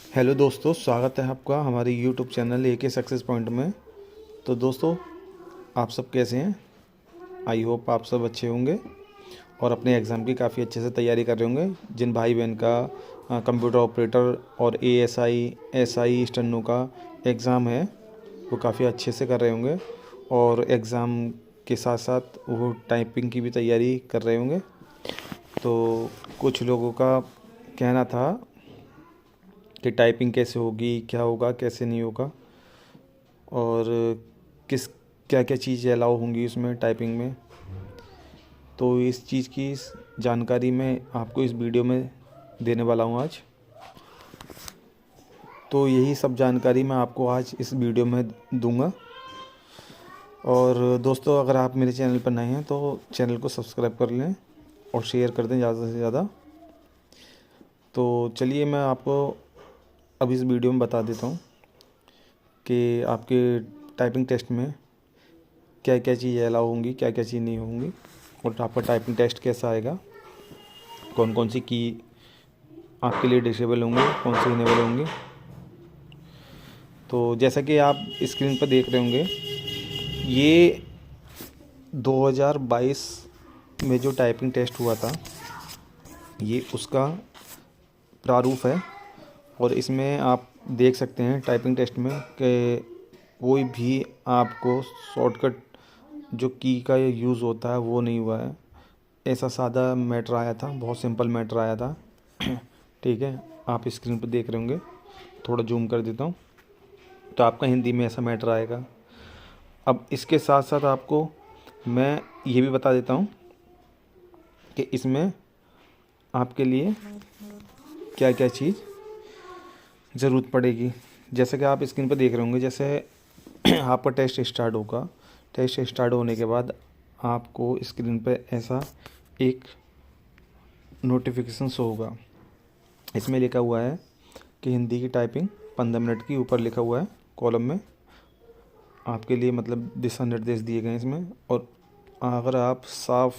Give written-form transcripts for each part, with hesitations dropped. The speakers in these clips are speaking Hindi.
हेलो दोस्तों, स्वागत है आपका हमारे YouTube channel AK success point में। तो दोस्तों, आप सब कैसे हैं? आई होप आप सब अच्छे होंगे और अपने एग्ज़ाम की काफ़ी अच्छे से तैयारी कर रहे होंगे। जिन भाई बहन का कंप्यूटर ऑपरेटर और एएसआई एसआई स्टेनो का एग्ज़ाम है, वो काफ़ी अच्छे से कर रहे होंगे और एग्ज़ाम के साथ साथ वो टाइपिंग की भी तैयारी कर रहे होंगे। तो कुछ लोगों का कहना था कि टाइपिंग कैसे होगी, क्या होगा, कैसे नहीं होगा और किस क्या क्या चीज़ें अलाउ होंगी उसमें टाइपिंग में। तो इस चीज़ की जानकारी मैं आपको इस वीडियो में देने वाला हूँ आज। तो यही सब जानकारी मैं आपको आज इस वीडियो में दूंगा। और दोस्तों, अगर आप मेरे चैनल पर नए हैं तो चैनल को सब्सक्राइब कर लें और शेयर कर दें ज़्यादा से ज़्यादा। तो चलिए, मैं आपको अब इस वीडियो में बता देता हूँ कि आपके टाइपिंग टेस्ट में क्या क्या चीज़ें अलाउ होंगी, क्या क्या चीज़ नहीं होंगी और आपका टाइपिंग टेस्ट कैसा आएगा, कौन कौन सी की आपके लिए डिसेबल होंगे, कौन सी इनेबल होंगी। तो जैसा कि आप स्क्रीन पर देख रहे होंगे, ये 2022 में जो टाइपिंग टेस्ट हुआ था, ये उसका प्रारूप है। और इसमें आप देख सकते हैं टाइपिंग टेस्ट में कि कोई भी आपको शॉर्टकट जो की का यूज़ होता है वो नहीं हुआ है। ऐसा सादा मैटर आया था, बहुत सिंपल मैटर आया था। ठीक है, आप स्क्रीन पर देख रहे होंगे, थोड़ा जूम कर देता हूँ। तो आपका हिंदी में ऐसा मैटर आएगा। अब इसके साथ साथ आपको मैं ये भी बता देता हूँ कि इसमें आपके लिए क्या क्या चीज़ ज़रूरत पड़ेगी। जैसे कि आप स्क्रीन पर देख रहे होंगे, जैसे आपका टेस्ट स्टार्ट होगा। टेस्ट स्टार्ट होने के बाद आपको स्क्रीन पर ऐसा एक नोटिफिकेशन शो होगा। इसमें लिखा हुआ है कि हिंदी की टाइपिंग 15 मिनट की, ऊपर लिखा हुआ है कॉलम में आपके लिए, मतलब दिशा निर्देश दिए गए हैं इसमें। और अगर आप साफ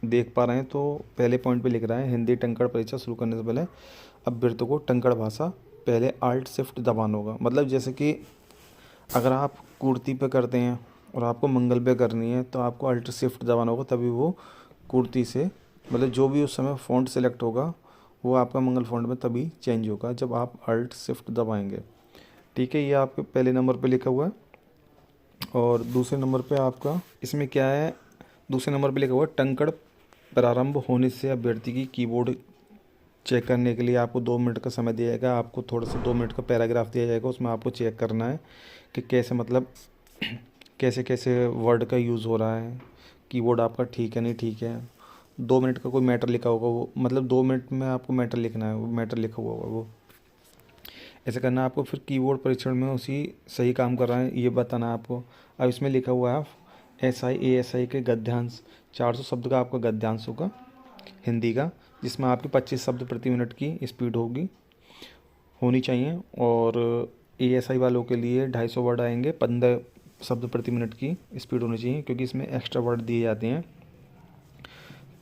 देख पा रहे हैं तो पहले पॉइंट पे लिख रहा है, हिंदी टंकड़ परीक्षा शुरू करने से पहले अभ्यर्थियों को टंकड़ भाषा पहले आल्ट शिफ्ट दबाना होगा। मतलब जैसे कि अगर आप कुर्ती पे करते हैं और आपको मंगल पे करनी है तो आपको अल्ट शिफ्ट दबाना होगा, तभी वो कुर्ती से, मतलब जो भी उस समय फ़ॉन्ट सेलेक्ट होगा वो आपका मंगल फ़ॉन्ट में तभी चेंज होगा जब आप अल्ट शिफ्ट दबाएंगे। ठीक है, ये आपके पहले नंबर पे लिखा हुआ है। और दूसरे नंबर पे आपका इसमें क्या है, दूसरे नंबर पे लिखा हुआ है टंकड़ प्रारंभ होने से अभ्यर्थी की कीबोर्ड चेक करने के लिए आपको 2 मिनट का समय दिया जाएगा। आपको थोड़ा सा 2 मिनट का पैराग्राफ दिया जाएगा, उसमें आपको चेक करना है कि कैसे, मतलब कैसे कैसे वर्ड का यूज़ हो रहा है, कीबोर्ड आपका ठीक है नहीं ठीक है। 2 मिनट का कोई मैटर लिखा होगा, वो मतलब 2 मिनट में आपको मैटर लिखना है, वो मैटर लिखा हुआ होगा वो ऐसे करना है आपको। फिर कीबोर्ड परीक्षण में उसी सही काम कर रहा है ये बताना है आपको। अब इसमें लिखा हुआ है एसआई एएसआई के गद्यांश, 400 शब्द का आपका गद्यांश होगा हिंदी का, जिसमें आपकी 25 शब्द प्रति मिनट की स्पीड होनी चाहिए। और एएसआई वालों के लिए 250 वर्ड आएंगे, 15 शब्द प्रति मिनट की स्पीड होनी चाहिए, क्योंकि इसमें एक्स्ट्रा वर्ड दिए जाते हैं।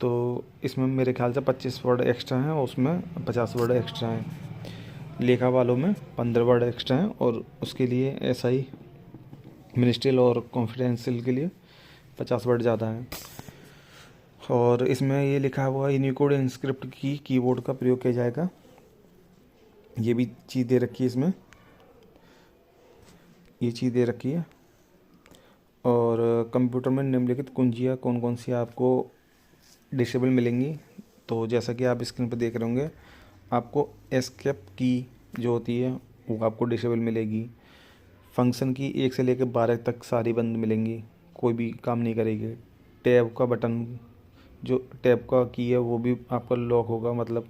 तो इसमें मेरे ख्याल से 25 वर्ड एक्स्ट्रा हैं और उसमें 50 वर्ड एक्स्ट्रा हैं। लेखा वालों में 15 वर्ड एक्स्ट्रा हैं और उसके लिए एसआई मिनिस्ट्रियल और कॉन्फिडेंशियल के लिए 50 वर्ड ज़्यादा हैं। और इसमें ये लिखा हुआ है यूनिकोड इंस्क्रिप्ट की कीबोर्ड का प्रयोग किया जाएगा, ये भी चीज़ दे रखी है इसमें, ये चीज़ दे रखी है। और कंप्यूटर में निम्नलिखित कुंजियाँ कौन कौन सी आपको डिसेबल मिलेंगी। तो जैसा कि आप स्क्रीन पर देख रहे होंगे, आपको एस्केप की जो होती है वो आपको डिसेबल मिलेगी। फंक्शन की 1 से लेकर 12 तक सारी बंद मिलेंगी, कोई भी काम नहीं करेगी। टैब का बटन, जो टैब का की है वो भी आपका लॉक होगा, मतलब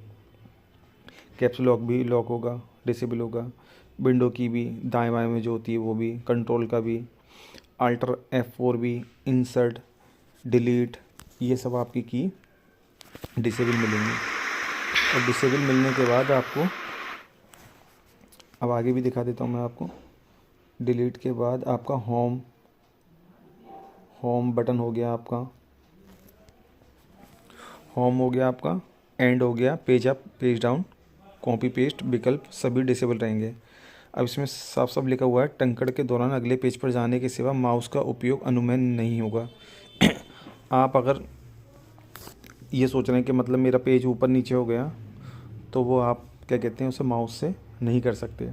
कैप्स लॉक भी लॉक होगा, डिसेबल होगा। विंडो की भी दाएं बाएं में जो होती है वो भी, कंट्रोल का भी, अल्टर F4 भी, इंसर्ट, डिलीट, ये सब आपकी की डिसेबल मिलेंगी। और डिसेबल मिलने के बाद आपको, अब आगे भी दिखा देता हूँ मैं आपको। डिलीट के बाद आपका होम होम बटन हो गया, आपका होम हो गया, आपका एंड हो गया, page up page down, copy paste विकल्प सभी डिसेबल रहेंगे। अब इसमें साफ साफ लिखा हुआ है, टंकण के दौरान अगले पेज पर जाने के सिवा माउस का उपयोग अनुमेय नहीं होगा। आप अगर ये सोच रहे हैं कि मतलब मेरा पेज ऊपर नीचे हो गया, तो वो आप क्या कहते हैं, उसे माउस से नहीं कर सकते।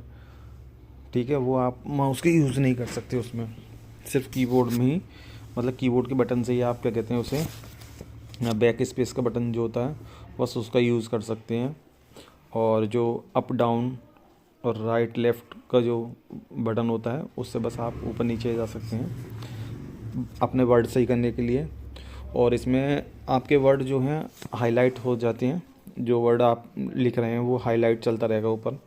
ठीक है, वो आप माउस के यूज़ नहीं कर सकते उसमें, सिर्फ कीबोर्ड में ही, मतलब कीबोर्ड के बटन से ही आप क्या कहते हैं उसे, बैक स्पेस का बटन जो होता है बस उसका यूज़ कर सकते हैं। और जो अप डाउन और राइट लेफ़्ट का जो बटन होता है उससे बस आप ऊपर नीचे जा सकते हैं अपने वर्ड सही करने के लिए। और इसमें आपके वर्ड जो हैं हाईलाइट हो जाते हैं, जो वर्ड आप लिख रहे हैं वो हाईलाइट चलता रहेगा ऊपर,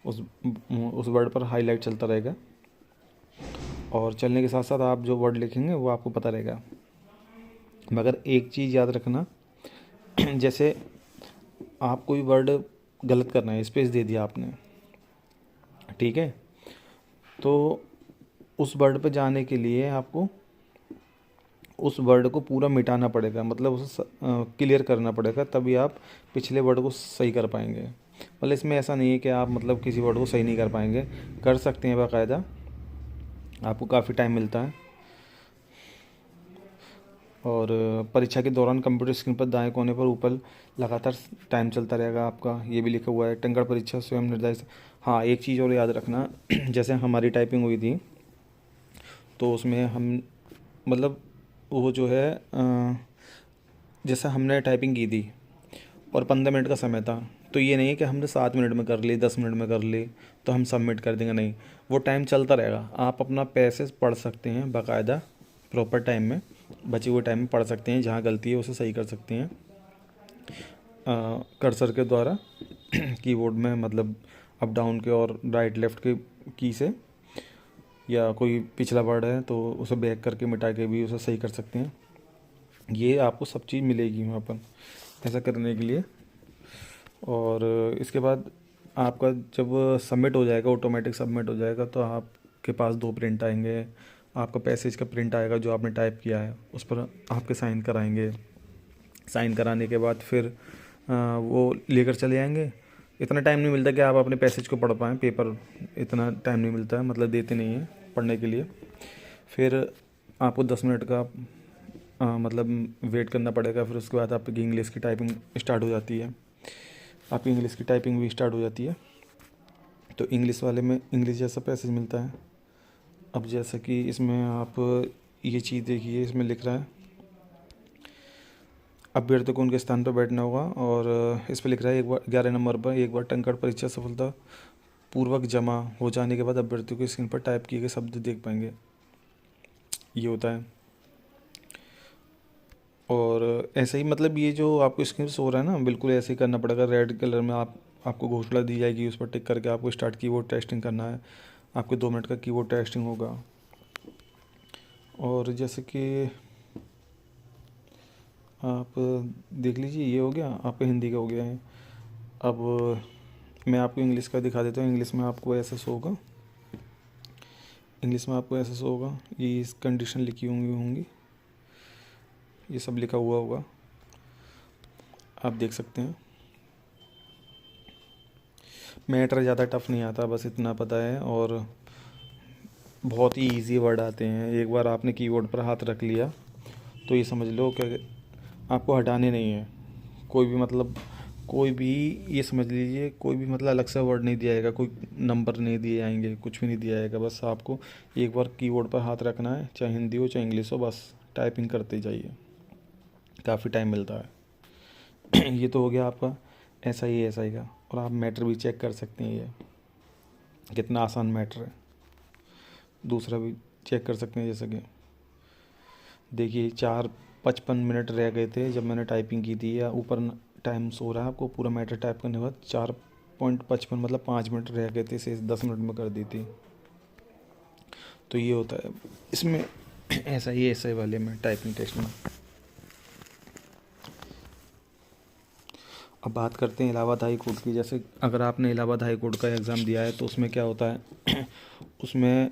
उस वर्ड पर हाईलाइट चलता रहेगा। और चलने के साथ साथ आप जो वर्ड लिखेंगे वो आपको पता रहेगा। मगर एक चीज़ याद रखना, जैसे आप कोई वर्ड गलत करना है, स्पेस दे दिया आपने, ठीक है, तो उस वर्ड पे जाने के लिए आपको उस वर्ड को पूरा मिटाना पड़ेगा, मतलब उसे क्लियर करना पड़ेगा, तभी आप पिछले वर्ड को सही कर पाएंगे। मतलब इसमें ऐसा नहीं है कि आप मतलब किसी वर्ड को सही नहीं कर पाएंगे, कर सकते हैं बाकायदा, आपको काफ़ी टाइम मिलता है। और परीक्षा के दौरान कंप्यूटर स्क्रीन पर दाएं कोने पर ऊपर लगातार टाइम चलता रहेगा आपका, ये भी लिखा हुआ है। टंकण परीक्षा स्वयं निर्धारित। हाँ, एक चीज़ और याद रखना, जैसे हमारी टाइपिंग हुई थी तो उसमें हम मतलब वो जो है जैसे हमने टाइपिंग की थी और 15 मिनट का समय था, तो ये नहीं है कि हमने 7 मिनट में कर ली, 10 मिनट में कर ली तो हम सबमिट कर देंगे, नहीं, वो टाइम चलता रहेगा। आप अपना पैसेज पढ़ सकते हैं बाकायदा, प्रॉपर टाइम में, बचे हुए टाइम में पढ़ सकते हैं, जहाँ गलती है उसे सही कर सकते हैं कर्सर के द्वारा कीबोर्ड में, मतलब अप डाउन के और राइट लेफ़्ट के की से, या कोई पिछला वर्ड है तो उसे बैक करके मिटा के भी उसे सही कर सकते हैं। ये आपको सब चीज़ मिलेगी वहाँ पर ऐसा करने के लिए। और इसके बाद आपका जब सबमिट हो जाएगा, ऑटोमेटिक सबमिट हो जाएगा, तो आपके पास 2 प्रिंट आएंगे। आपका पैसेज का प्रिंट आएगा जो आपने टाइप किया है, उस पर आपके साइन कराएंगे। साइन कराने के बाद फिर वो लेकर चले जाएंगे। इतना टाइम नहीं मिलता कि आप अपने पैसेज को पढ़ पाएँ, पेपर इतना टाइम नहीं मिलता है, मतलब देते नहीं हैं पढ़ने के लिए। फिर आपको 10 मिनट का मतलब वेट करना पड़ेगा। फिर उसके बाद आपकी इंग्लिश की टाइपिंग स्टार्ट हो जाती है, आपकी इंग्लिश की टाइपिंग भी स्टार्ट हो जाती है। तो इंग्लिश वाले में इंग्लिश जैसा पैसेज मिलता है। अब जैसा कि इसमें आप ये चीज़ देखिए, इसमें लिख रहा है अभ्यर्थी को उनके स्थान पर बैठना होगा, और इस पर लिख रहा है एक बार 11 नंबर पर, एक बार टंकण परीक्षा सफलता पूर्वक जमा हो जाने के बाद अभ्यर्थी को स्क्रीन पर टाइप किए गए शब्द देख पाएंगे, ये होता है। और ऐसे ही मतलब ये जो आपको स्क्रीन शो हो रहा है ना, बिल्कुल ऐसे ही करना पड़ेगा। रेड कलर में आपको घोषणा दी जाएगी, उस पर टिक करके आपको स्टार्ट कीबोर्ड टेस्टिंग करना है। आपके 2 मिनट का कीबोर्ड टेस्टिंग होगा। और जैसे कि आप देख लीजिए, ये हो गया आपका हिंदी का, हो गया है। अब मैं आपको इंग्लिश का दिखा देता हूँ। इंग्लिश में आपको ऐसा शो होगा, इंग्लिश में आपको ऐसा शो होगा, ये इस कंडीशन लिखी होंगी, ये सब लिखा हुआ होगा, आप देख सकते हैं। मैटर ज़्यादा टफ नहीं आता, बस इतना पता है, और बहुत ही इजी वर्ड आते हैं। एक बार आपने कीबोर्ड पर हाथ रख लिया तो ये समझ लो कि आपको हटाने नहीं है। कोई भी मतलब कोई भी, ये समझ लीजिए, कोई भी मतलब अलग से वर्ड नहीं दिया जाएगा, कोई नंबर नहीं दिए जाएंगे, कुछ भी नहीं दिया जाएगा। बस आपको एक बार कीबोर्ड पर हाथ रखना है, चाहे हिंदी हो चाहे इंग्लिश हो, बस टाइपिंग करते जाइए, काफ़ी टाइम मिलता है। ये तो हो गया आपका एस आई का। और आप मैटर भी चेक कर सकते हैं, ये कितना आसान मैटर है। दूसरा भी चेक कर सकते हैं, जैसे कि देखिए 4:55 रह गए थे जब मैंने टाइपिंग की थी, या ऊपर टाइम सो रहा है आपको पूरा मैटर टाइप करने के बाद 4:55 मतलब 5 मिनट रह गए थे, इसे 10 मिनट में कर दी थी। तो ये होता है इसमें ऐसा ही वाले में टाइपिंग टेस्ट में। अब बात करते हैं इलाहाबाद हाई कोर्ट की। जैसे अगर आपने इलाहाबाद हाई कोर्ट का एग्ज़ाम दिया है तो उसमें क्या होता है उसमें,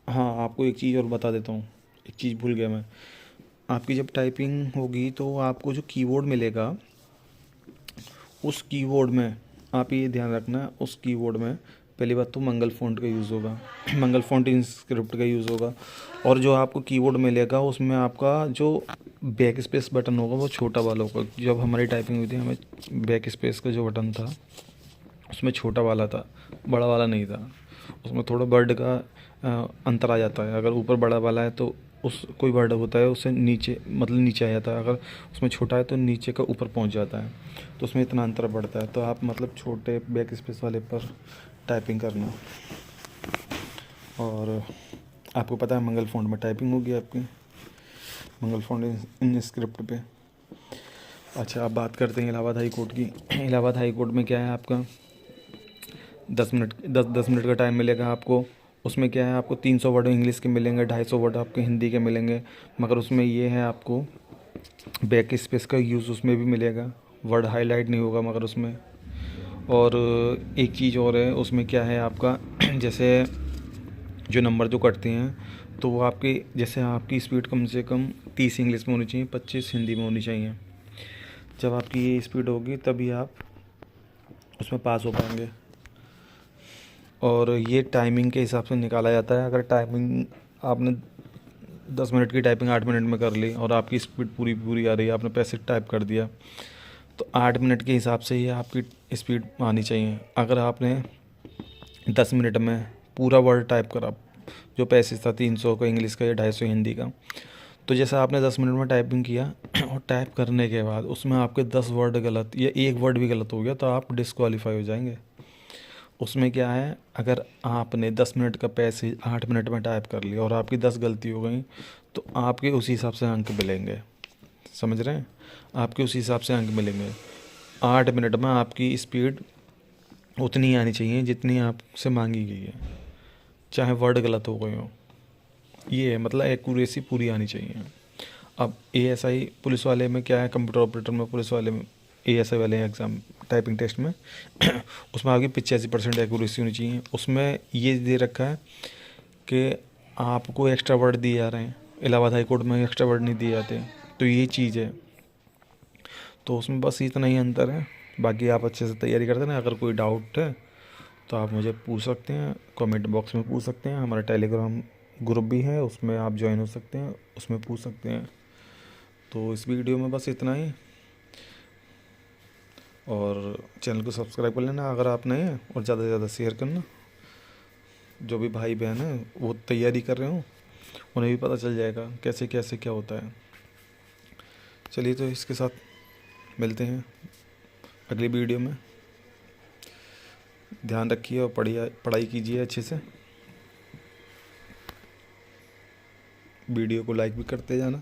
हाँ, आपको एक चीज़ और बता देता हूँ, एक चीज़ भूल गया मैं। आपकी जब टाइपिंग होगी तो आपको जो कीबोर्ड मिलेगा, उस कीबोर्ड में आप ये ध्यान रखना उस कीबोर्ड में पहली बात तो मंगल फ़ॉन्ट का यूज़ होगा, मंगल फ़ॉन्ट इंस्क्रिप्ट का यूज़ होगा। और जो आपको कीबोर्ड मिलेगा उसमें आपका जो बैक स्पेस बटन होगा वो छोटा वाला होगा। जब हमारी टाइपिंग हुई थी हमें बैक स्पेस का जो बटन था उसमें छोटा वाला था, बड़ा वाला नहीं था। उसमें थोड़ा वर्ड का अंतर आ जाता है। अगर ऊपर बड़ा वाला है तो उस कोई वर्ड होता है उससे नीचे मतलब नीचे आ जाता है, अगर उसमें छोटा है तो नीचे का ऊपर पहुंच जाता है, तो उसमें इतना अंतर पड़ता है। तो आप मतलब छोटे बैक स्पेस वाले पर टाइपिंग करना। और आपको पता है मंगल फ़ॉन्ट में टाइपिंग होगी आपकी, मंगल फ़ॉन्ट इन स्क्रिप्ट पे। अच्छा, आप बात करते हैं इलाहाबाद हाई कोर्ट की। इलाहाबाद हाई कोर्ट में क्या है आपका 10 मिनट का टाइम मिलेगा आपको। उसमें क्या है आपको 300 वर्ड इंग्लिश के मिलेंगे, 250 वर्ड आपके हिंदी के मिलेंगे। मगर उसमें ये है आपको बैक स्पेस का यूज़ उसमें भी मिलेगा, वर्ड हाईलाइट नहीं होगा मगर उसमें। और एक चीज़ और है उसमें क्या है आपका जैसे जो नंबर जो कटते हैं तो वो आपके जैसे आपकी स्पीड कम से कम 30 इंग्लिश में होनी चाहिए, 25 हिंदी में होनी चाहिए। जब आपकी ये स्पीड होगी तभी आप उसमें पास हो पाएंगे। और ये टाइमिंग के हिसाब से निकाला जाता है। अगर टाइमिंग आपने 10 मिनट की टाइपिंग 8 मिनट में कर ली और आपकी स्पीड पूरी पूरी आ रही है, आपने पैसे टाइप कर दिया, तो 8 मिनट के हिसाब से ही आपकी स्पीड आनी चाहिए। अगर आपने 10 मिनट में पूरा वर्ड टाइप करा जो पैसेज था 300 का इंग्लिश का या 250 हिंदी का, तो जैसा आपने 10 मिनट में टाइपिंग किया और टाइप करने के बाद उसमें आपके 10 वर्ड गलत या एक वर्ड भी गलत हो गया तो आप डिस्क्वालीफाई हो जाएंगे। उसमें क्या है अगर आपने 10 मिनट का पैसेज 8 मिनट में टाइप कर लिया और आपकी 10 गलती हो गई तो आपके उसी हिसाब से अंक मिलेंगे। समझ रहे हैं? आपके उसी हिसाब से अंक मिलेंगे। 8 मिनट में आपकी स्पीड उतनी आनी चाहिए जितनी आपसे मांगी गई है, चाहे वर्ड गलत हो गए हो। ये है मतलब एक्यूरेसी पूरी आनी चाहिए। अब एएसआई पुलिस वाले में क्या है, कंप्यूटर ऑपरेटर में पुलिस वाले में एएसआई वाले एग्ज़ाम टाइपिंग टेस्ट में उसमें आपकी 85% एक्यूरेसी होनी चाहिए। उसमें ये दे रखा है कि आपको एक्स्ट्रा वर्ड दिए जा रहे हैं, इलाहाबाद हाई कोर्ट में एक्स्ट्रा वर्ड नहीं दिए जाते। तो ये चीज़ है, तो उसमें बस इतना ही अंतर है। बाकी आप अच्छे से तैयारी करते हैं। अगर कोई डाउट है तो आप मुझे पूछ सकते हैं, कमेंट बॉक्स में पूछ सकते हैं। हमारा टेलीग्राम ग्रुप भी है, उसमें आप ज्वाइन हो सकते हैं, उसमें पूछ सकते हैं। तो इस वीडियो में बस इतना ही। और चैनल को सब्सक्राइब कर लेना अगर आप नए हैं, और ज़्यादा से ज़्यादा शेयर करना। जो भी भाई बहन हैं वो तैयारी कर रहे हो उन्हें भी पता चल जाएगा कैसे कैसे क्या होता है। चलिए, तो इसके साथ मिलते हैं अगली वीडियो में। ध्यान रखिए और पढ़ाई कीजिए अच्छे से। वीडियो को लाइक भी करते जाना।